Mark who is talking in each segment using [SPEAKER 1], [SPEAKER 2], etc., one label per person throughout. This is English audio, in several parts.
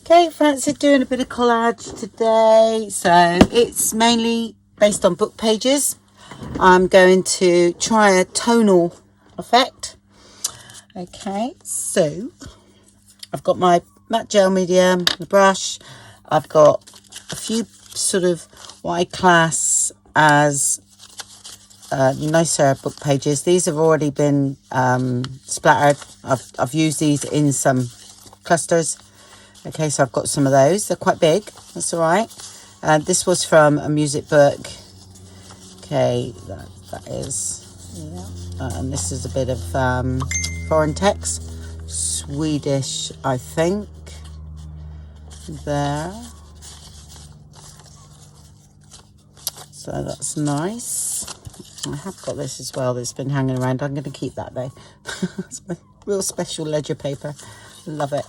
[SPEAKER 1] Okay, fancy doing a bit of collage today. So it's mainly based on book pages. I'm going to try a tonal effect. Okay, so I've got my matte gel medium, the brush. I've got a few sort of what I class as nicer book pages. These have already been splattered. I've used these in some clusters. Okay, so I've got some of those. They're quite big. That's all right. This was from a music book. Okay, that is. Yeah. And this is a bit of foreign text. Swedish, I think. There. So that's nice. I have got this as well that's been hanging around. I'm going to keep that though. It's my real special ledger paper. Love it.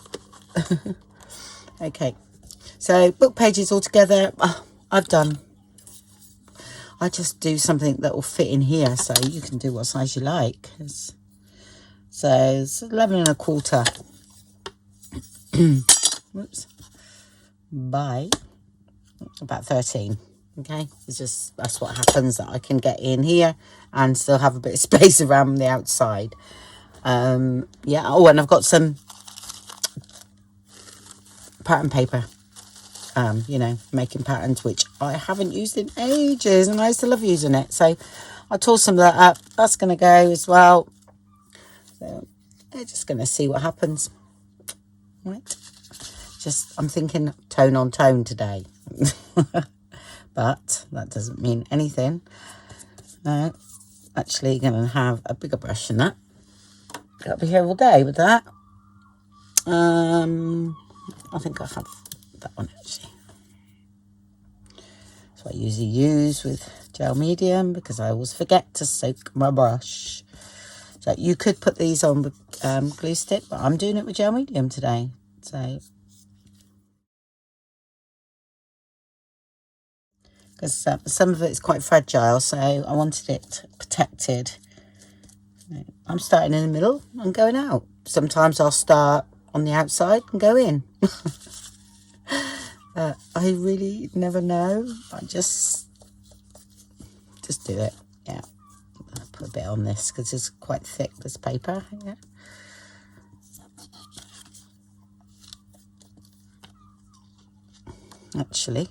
[SPEAKER 1] Okay, so book pages all together. I've done. I just do something that will fit in here, so you can do what size you like. So it's 11 1/4. Whoops. By about 13. Okay, it's just that's what happens, that I can get in here and still have a bit of space around the outside. Yeah. Oh, and I've got some pattern paper, you know, making patterns, which I haven't used in ages, and I used to love using it. So I tore some of that up. That's going to go as well. So I'm just going to see what happens. Right. Just, I'm thinking tone on tone today. But that doesn't mean anything. No, actually going to have a bigger brush than that. Got to be here all day with that. I think I have that one actually. So I usually use with gel medium because I always forget to soak my brush. So you could put these on with glue stick, but I'm doing it with gel medium today. So because some of it's quite fragile, so I wanted it protected. I'm starting in the middle and going out. Sometimes I'll start on the outside and go in. I really never know. I just do it. Yeah, I'll put a bit on this because it's quite thick, this paper. Yeah. Actually,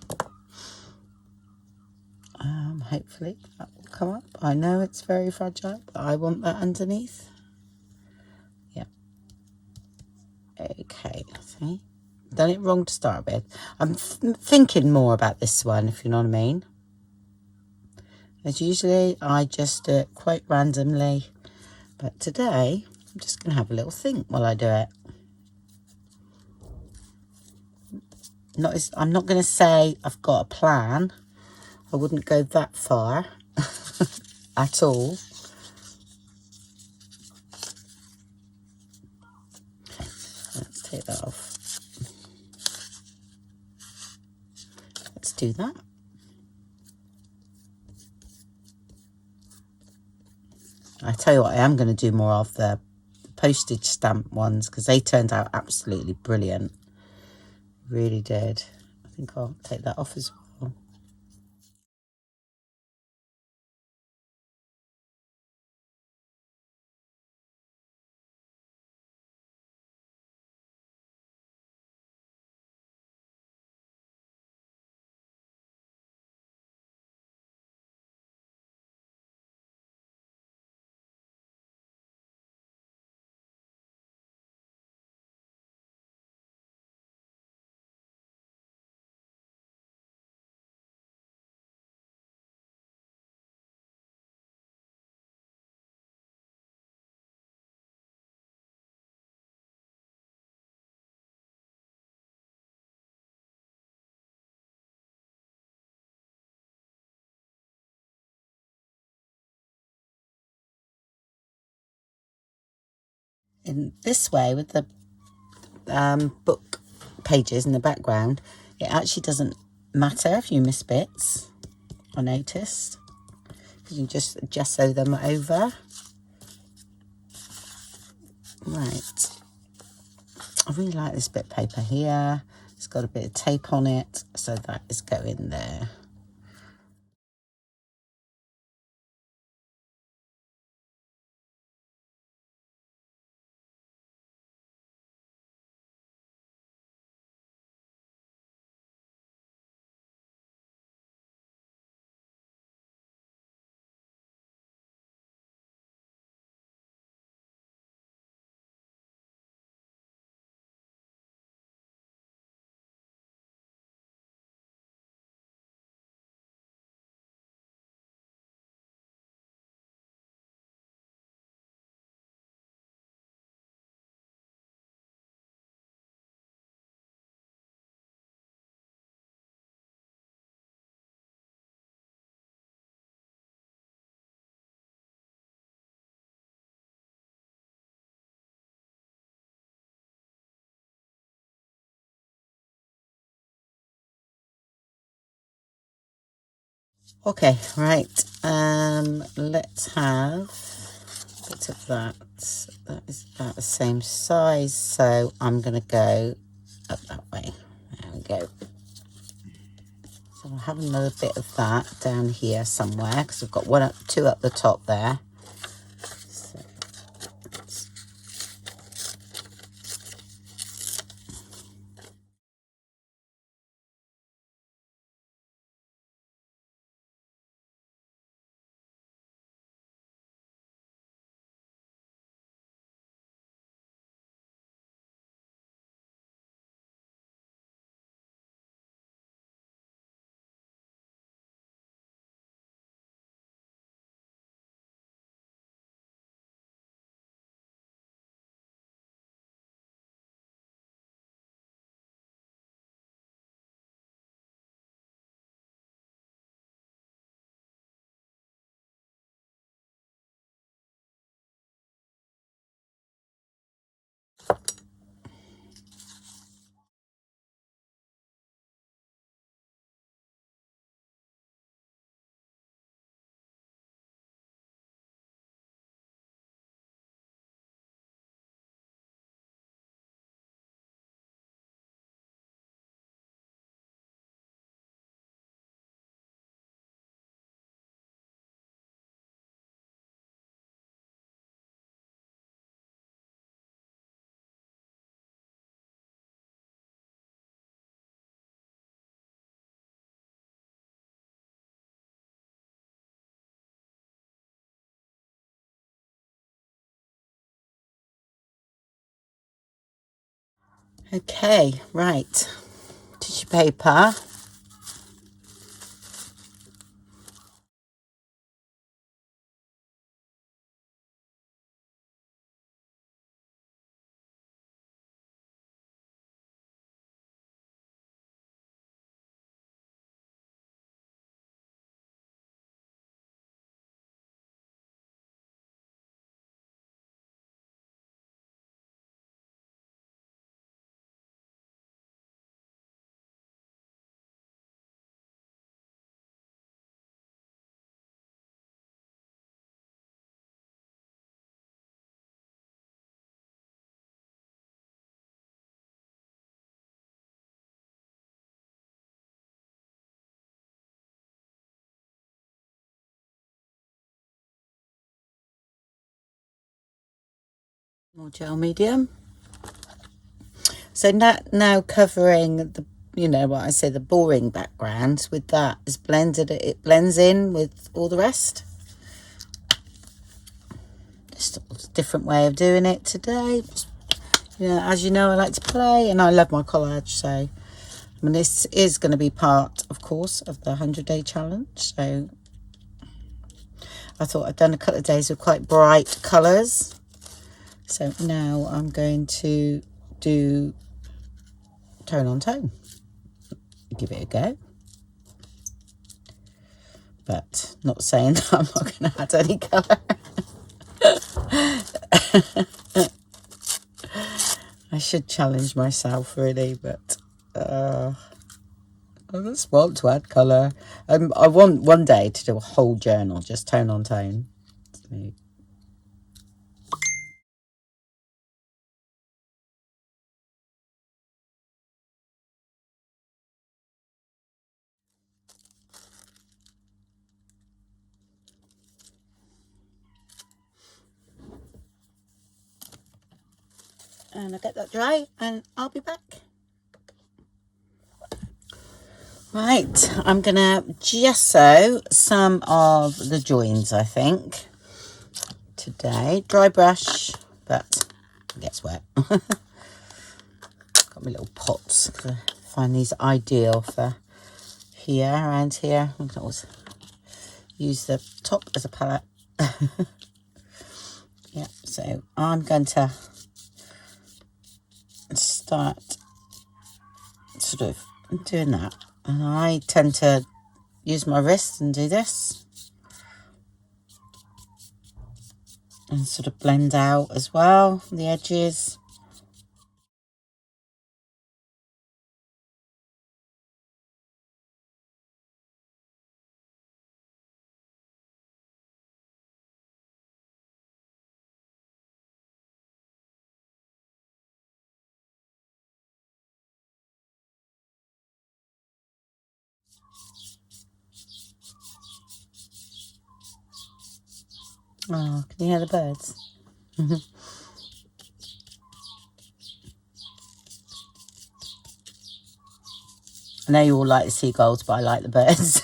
[SPEAKER 1] hopefully that will come up. I know it's very fragile, but I want that underneath. Yeah. Okay, see? Done it wrong to start with. I'm thinking more about this one, if you know what I mean. As usually, I just do it quite randomly. But today, I'm just going to have a little think while I do it. I'm not going to say I've got a plan. I wouldn't go that far at all. Let's take that off. Let's do that. I tell you what, I am going to do more of the postage stamp ones because they turned out absolutely brilliant. Really did. I think I'll take that off as well. In this way, with the book pages in the background, it actually doesn't matter if you miss bits, I noticed, because you just gesso them over. Right, I really like this bit of paper here. It's got a bit of tape on it, so that is going there. Okay, right. Let's have a bit of that. That is about the same size, so I'm going to go up that way. There we go. So I'll have another bit of that down here somewhere, because I've got two up the top there. So okay, right. Tissue paper. More gel medium. So now covering the, you know what I say, the boring background with that is blended. It blends in with all the rest. Just a different way of doing it today. Just, you know, as you know, I like to play and I love my collage. So, I mean, this is going to be part, of course, of the 100-day challenge. So I thought I'd done a couple of days with quite bright colours. So now I'm going to do tone on tone. Give it a go. But not saying that I'm not going to add any colour. I should challenge myself really, but I just want to add colour. I want one day to do a whole journal, just tone on tone. So, and I'll get that dry and I'll be back. Right, I'm gonna gesso some of the joins, I think, today. Dry brush, but it gets wet. Got my little pots. I find these ideal for here, around here. I can always use the top as a palette. Yeah, so I'm going to start sort of doing that. And I tend to use my wrist and do this. And sort of blend out as well, the edges. Oh, can you hear the birds? I know you all like the seagulls, but I like the birds.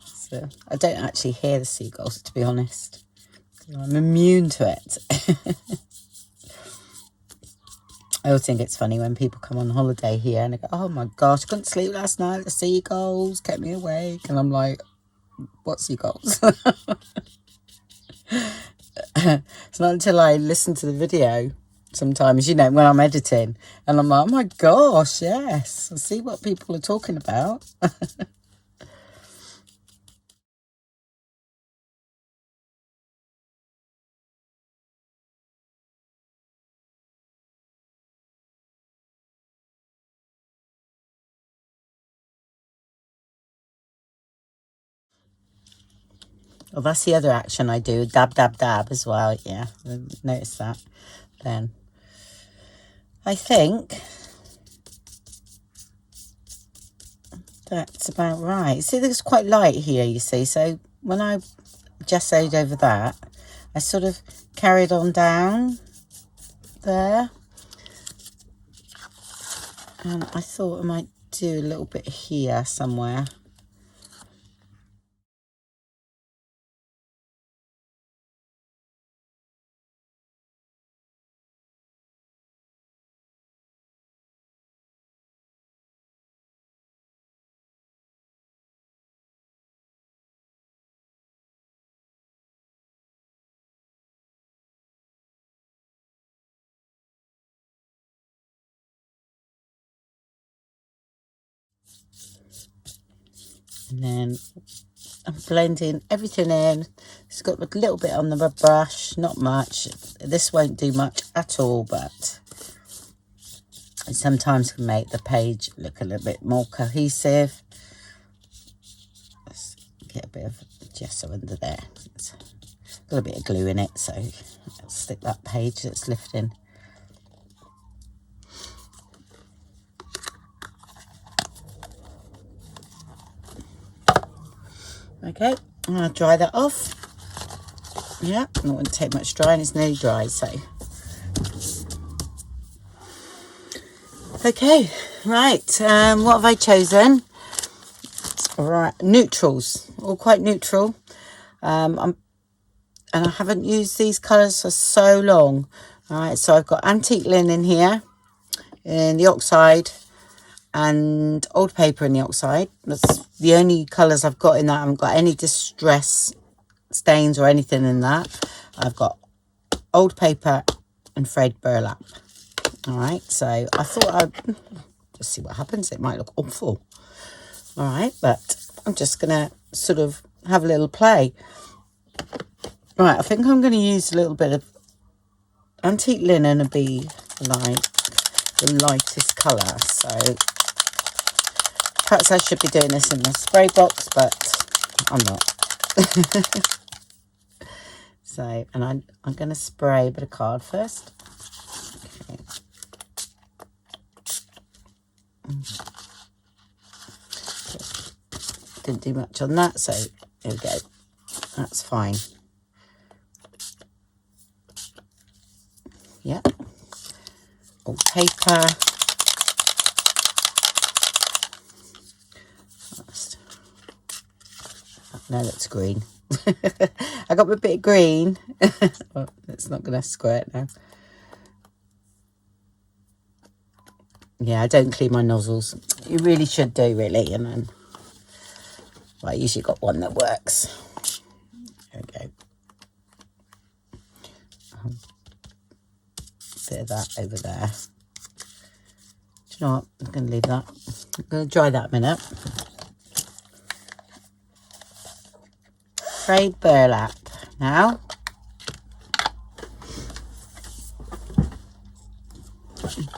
[SPEAKER 1] So I don't actually hear the seagulls, to be honest. I'm immune to it. I always think it's funny when people come on holiday here and they go, oh my gosh, I couldn't sleep last night. The seagulls kept me awake. And I'm like, what seagulls? It's not until I listen to the video sometimes, you know, when I'm editing, and I'm like, oh my gosh, yes, I see what people are talking about. Well, that's the other action I do, dab, dab, dab as well. Yeah, notice that. Then I think that's about right. See, it's quite light here, you see. So when I gessoed over that, I sort of carried on down there. And I thought I might do a little bit here somewhere. And then I'm blending everything in. It's got a little bit on the brush, not much. This won't do much at all, but it sometimes can make the page look a little bit more cohesive. Let's get a bit of gesso under there. It's got a bit of glue in it, so I'll stick that page that's lifting. Okay, I'm going to dry that off. Yeah, it won't take much drying, it's nearly dry, so. Okay, right, what have I chosen? Right, neutrals, all quite neutral. And I haven't used these colours for so long. All right, so I've got antique linen here in the oxide and old paper in the oxide. That's the only colours I've got in that. I haven't got any distress stains or anything in that. I've got old paper and frayed burlap. All right, so I thought I'd just see what happens. It might look awful. All right, but I'm just going to sort of have a little play. Right, I think I'm going to use a little bit of antique linen and be like the lightest colour. So perhaps I should be doing this in the spray box, but I'm not. So, and I'm going to spray a bit of card first. Okay. Didn't do much on that, so here we go. That's fine. paper. No, that's green. I got my bit of green. Well, it's not going to squirt now. Yeah, I don't clean my nozzles. You really should do, really. And then, well, I usually got one that works. There we go. Bit of that over there. Do you know what? I'm going to leave that. I'm going to dry that a minute. Frayed burlap now.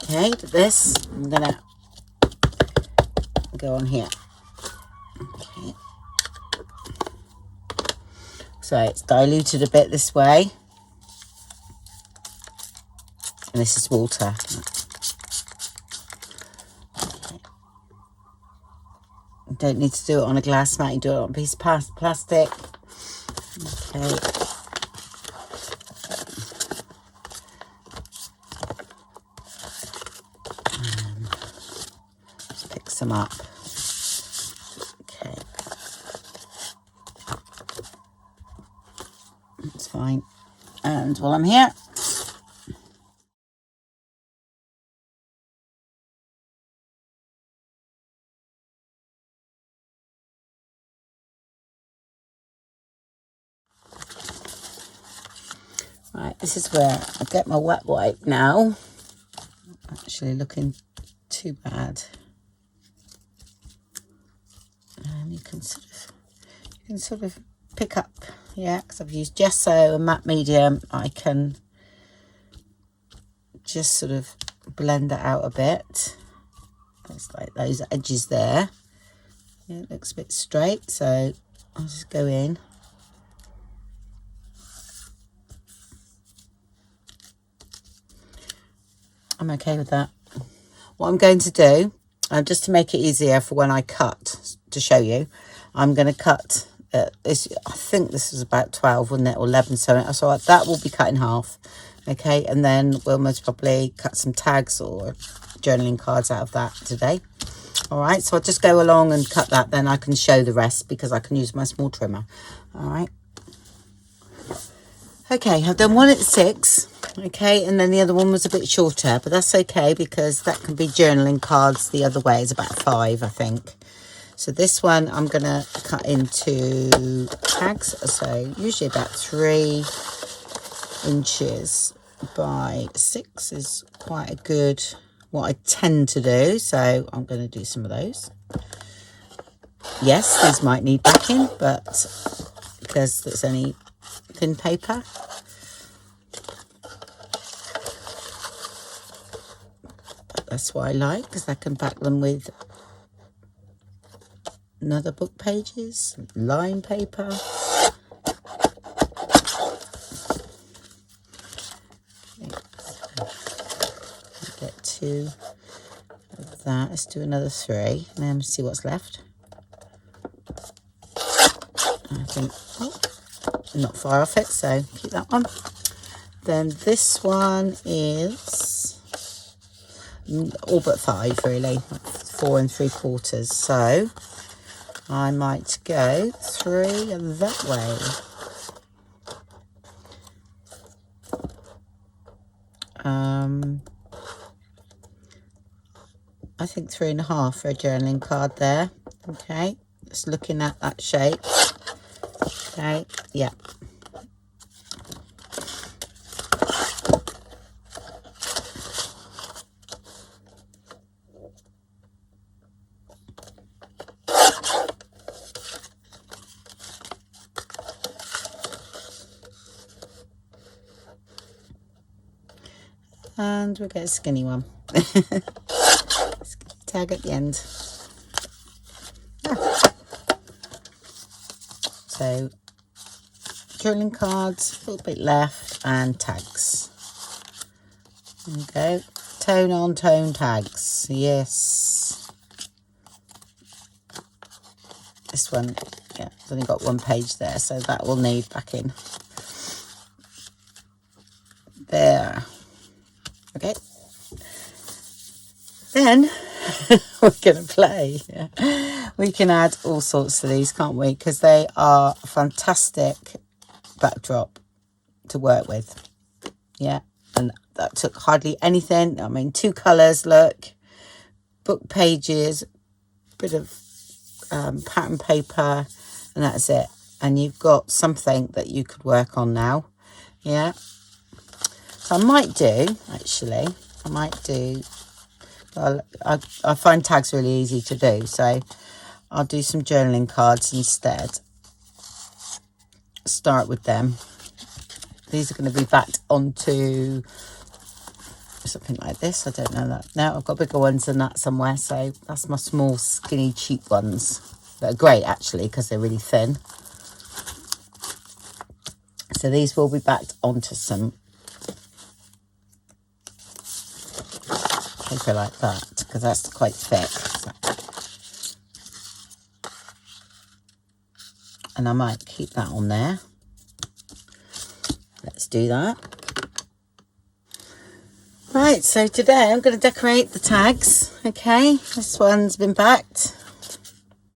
[SPEAKER 1] Okay, but this I'm going to go on here. Okay. So it's diluted a bit this way. And this is water. Okay. You don't need to do it on a glass mat, you do it on a piece of plastic. Okay. Just pick some up. Okay. That's fine. And while I'm here, right, this is where I get my wet wipe now. Actually looking too bad. And you can sort of pick up, yeah, because I've used gesso and matte medium. I can just sort of blend it out a bit. It's like those edges there. Yeah, it looks a bit straight, so I'll just go in. I'm okay with that. What I'm going to do, just to make it easier for when I cut, to show you, I'm going to cut this. I think this is about 12, wasn't it, or 11, so that will be cut in half. Okay, and then we'll most probably cut some tags or journaling cards out of that today. All right, so I'll just go along and cut that, then I can show the rest because I can use my small trimmer. All right. Okay, I've done one at 6, okay, and then the other one was a bit shorter, but that's okay because that can be journaling cards the other way. It's about 5, I think. So this one I'm going to cut into tags, so usually about 3 inches by 6 is quite a good, what I tend to do, so I'm going to do some of those. Yes, these might need backing, but because there's only thin paper. But that's what I like, because I can back them with another book pages, line paper. Get 2 of that. Let's do another 3 and then see what's left. I think, oh, not far off it, so keep that one. Then this one is all but 5, really, 4 3/4. So I might go 3 that way. I think 3.5 for a journaling card there. Okay, just looking at that shape. Okay, yeah. And we'll get a skinny one. Tag at the end. So journaling cards, a little bit left, and tags. There we go. Tone on tone tags. Yes. This one, yeah, it's only got 1 page there, so that will need backing. There. Okay. Then we're going to play. We can add all sorts to these, can't we? Because they are a fantastic backdrop to work with. Yeah, and that took hardly anything. I mean, 2 colours, look, book pages, bit of pattern paper, and that's it. And you've got something that you could work on now. Yeah, so I might do, actually, I find tags really easy to do, so I'll do some journaling cards instead. Start with them. These are going to be backed onto something like this. I don't know that. No, I've got bigger ones than that somewhere, so that's my small, skinny, cheap ones. They're great, actually, because they're really thin. So these will be backed onto some paper like that, because that's quite thick. And I might keep that on there. Let's do that. Right, so today I'm going to decorate the tags. Okay, this one's been backed.